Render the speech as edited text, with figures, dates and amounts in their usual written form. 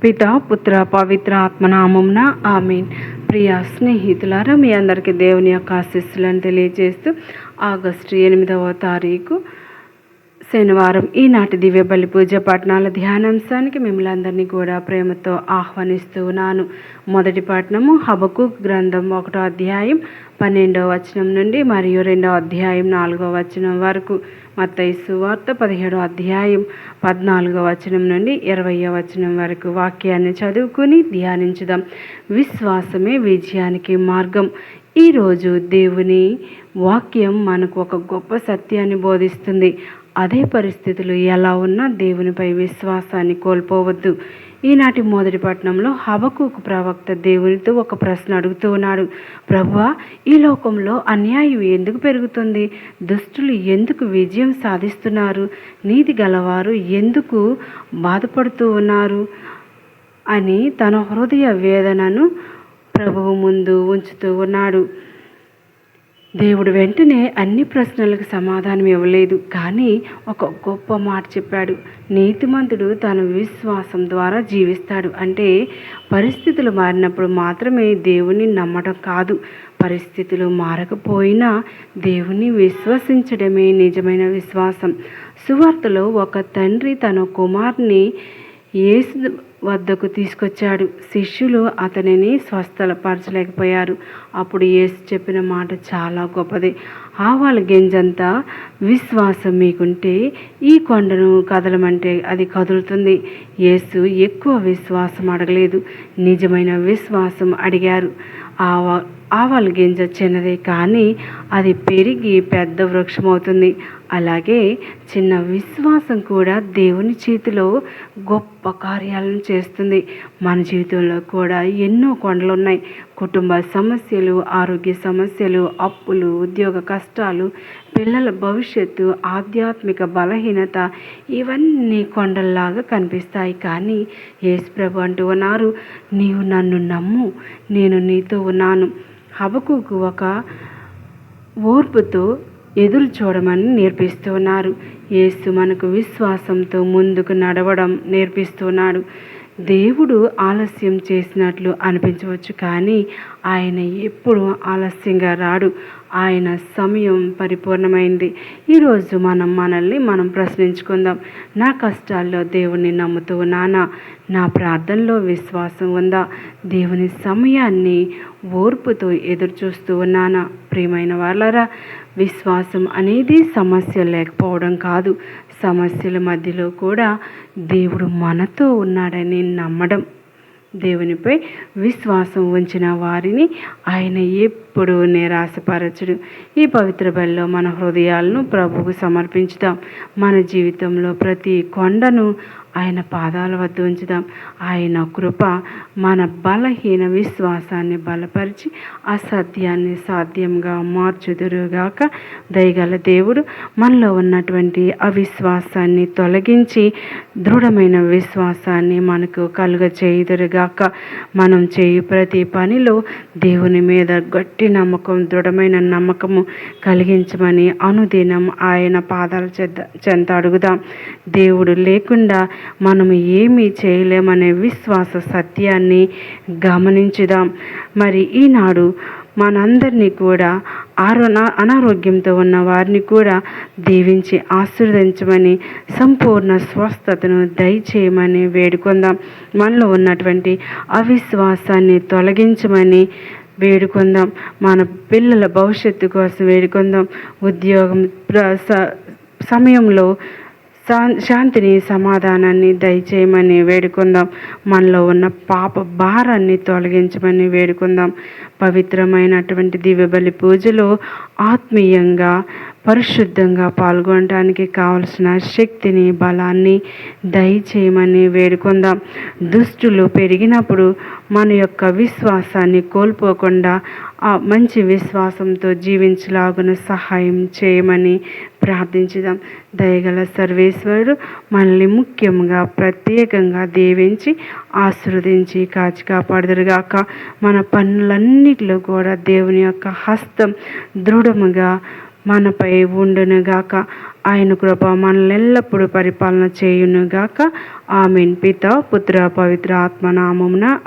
పిత పుత్ర పవిత్ర ఆత్మనామమున ఆమేన్. ప్రియ స్నేహితులారా, మీ అందరికీ దేవుని యొక్క ఆశీస్సులను తెలియజేస్తూ ఆగస్టు 8వ తారీఖు శనివారం ఈనాటి దివ్య బలి పూజ పట్టణాల ధ్యానాంశానికి మిమ్మల్ని అందరినీ కూడా ప్రేమతో ఆహ్వానిస్తూ ఉన్నాను. మొదటి పట్టణము హబక్కూకు గ్రంథం 1వ అధ్యాయం 12వ వచనం నుండి మరియు 2వ అధ్యాయం 4వ వచనం వరకు, మత్తయి సువార్త 17వ అధ్యాయం 14వ వచనం నుండి 20వ వచనం వరకు వాక్యాన్ని చదువుకుని ధ్యానించుదాం. విశ్వాసమే విజయానికి మార్గం. ఈరోజు దేవుని వాక్యం మనకు ఒక గొప్ప సత్యాన్ని బోధిస్తుంది. అదే పరిస్థితులు ఎలా ఉన్నా దేవునిపై విశ్వాసాన్ని కోల్పోవద్దు. ఈనాటి మొదటి పట్టణంలో హబక్కూకు ప్రవక్త దేవునితో ఒక ప్రశ్న అడుగుతూ ఉన్నాడు. ప్రభువా, ఈ లోకంలో అన్యాయం ఎందుకు పెరుగుతుంది? దుష్టులు ఎందుకు విజయం సాధిస్తున్నారు? నీతి గలవారు ఎందుకు బాధపడుతూ ఉన్నారు అని తన హృదయ వేదనను ప్రభువు ముందు ఉంచుతూ ఉన్నాడు. దేవుడు వెంటనే అన్ని ప్రశ్నలకు సమాధానం ఇవ్వలేదు, కానీ ఒక గొప్ప మాట చెప్పాడు. నీతిమంతుడు తన విశ్వాసం ద్వారా జీవిస్తాడు. అంటే పరిస్థితులు మారినప్పుడు మాత్రమే దేవుని నమ్మడం కాదు, పరిస్థితులు మారకపోయినా దేవుని విశ్వసించడమే నిజమైన విశ్వాసం. సువార్తలో ఒక తండ్రి తన కుమారుని యేసు వద్దకు తీసుకొచ్చాడు. శిష్యులు అతనిని స్వస్థపరచలేకపోయారు. అప్పుడు యేసు చెప్పిన మాట చాలా గొప్పది. ఆవాల గింజంతా విశ్వాసం మీకుంటే ఈ కొండను కదలమంటే అది కదులుతుంది. యేసు ఎక్కువ విశ్వాసం అడగలేదు, నిజమైన విశ్వాసం అడిగారు. ఆవాల గింజ చిన్నదే, కానీ అది పెరిగి పెద్ద వృక్షమవుతుంది. అలాగే చిన్న విశ్వాసం కూడా దేవుని చేతిలో గొప్ప కార్యాలను చేస్తుంది. మన జీవితంలో కూడా ఎన్నో కొండలు ఉన్నాయి. కుటుంబ సమస్యలు, ఆరోగ్య సమస్యలు, అప్పులు, ఉద్యోగ కష్టాలు, పిల్లల భవిష్యత్తు, ఆధ్యాత్మిక బలహీనత, ఇవన్నీ కొండల్లాగా కనిపిస్తాయి. కానీ యేసు ప్రభు అంటూ ఉన్నారు, నీవు నన్ను నమ్ము, నేను నీతో ఉన్నాను. హబక్కూకు ఒక ఓర్పుతో ఎదురు చూడమని నేర్పిస్తున్నారు. యేసు మనకు విశ్వాసంతో ముందుకు నడవడం నేర్పిస్తున్నాడు. దేవుడు ఆలస్యం చేసినట్లు అనిపించవచ్చు, కానీ ఆయన ఎప్పుడు ఆలస్యంగా రాడు. ఆయన సమయం పరిపూర్ణమైంది. ఈరోజు మనల్ని మనం ప్రశ్నించుకుందాం. నా కష్టాల్లో దేవుణ్ణి నమ్ముతూ ఉన్నానా? నా ప్రార్థనలో విశ్వాసం ఉందా? దేవుని సమయాన్ని ఓర్పుతో ఎదురు చూస్తూ ఉన్నానా? ప్రియమైన వాళ్ళారా, విశ్వాసం అనేది సమస్య లేకపోవడం కాదు, సమస్యల మధ్యలో కూడా దేవుడు మనతో ఉన్నాడని నమ్మడం. దేవునిపై విశ్వాసం ఉంచిన వారిని ఆయన ఎప్పుడూ నిరాశపరచడు. ఈ పవిత్ర బలిలో మన హృదయాలను ప్రభువుకు సమర్పించుదాం. మన జీవితంలో ప్రతి కొండను ఆయన పాదాల వద్ద ఉంచుదాం. ఆయన కృప మన బలహీన విశ్వాసాన్ని బలపరిచి అసాధ్యాన్ని సాధ్యంగా మార్చుదురుగాక. దయగల దేవుడు మనలో ఉన్నటువంటి అవిశ్వాసాన్ని తొలగించి దృఢమైన విశ్వాసాన్ని మనకు కలుగచేయుదురుగాక. మనం చేయు ప్రతి పనిలో దేవుని మీద గట్టి నమ్మకం, దృఢమైన నమ్మకము కలిగించమని అనుదినం ఆయన పాదాల చెంత అడుగుదాం. దేవుడు లేకుండా మనము ఏమీ చేయలేమనే విశ్వాస సత్యాన్ని గమనించుదాం. మరి ఈనాడు మనందరినీ కూడా అనారోగ్యంతో ఉన్న వారిని కూడా దీవించి ఆశీర్వదించమని, సంపూర్ణ స్వస్థతను దయచేయమని వేడుకుందాం. మనలో ఉన్నటువంటి అవిశ్వాసాన్ని తొలగించమని వేడుకుందాం. మన పిల్లల భవిష్యత్తు కోసం వేడుకుందాం. ఉద్యోగం సమయంలో శాంతిని, సమాధానాన్ని దయచేయమని వేడుకుందాం. మనలో ఉన్న పాప భారాన్ని తొలగించమని వేడుకుందాం. పవిత్రమైనటువంటి దివ్యబలి పూజలో ఆత్మీయంగా, పరిశుద్ధంగా పాల్గొనడానికి కావలసిన శక్తిని, బలాన్ని దయచేయమని వేడుకుందాం. దుష్టులు పెరిగినప్పుడు మన యొక్క విశ్వాసాన్ని కోల్పోకుండా ఆ మంచి విశ్వాసంతో జీవించలాగున సహాయం చేయమని ప్రార్థించుదాం. దయగల సర్వేశ్వరుడు మనల్ని ముఖ్యంగా ప్రత్యేకంగా దీవించి ఆశీర్వదించి కాచి కాపాడుదురుగాక. మన పనులన్నిటిలో కూడా దేవుని యొక్క హస్తం దృఢముగా మనపై ఉండునుగాక. ఆయన కృప మనల్ని ఎల్లప్పుడూ పరిపాలన చేయునుగాక. ఆమేన్. పిత పుత్ర పవిత్ర ఆత్మ నామమున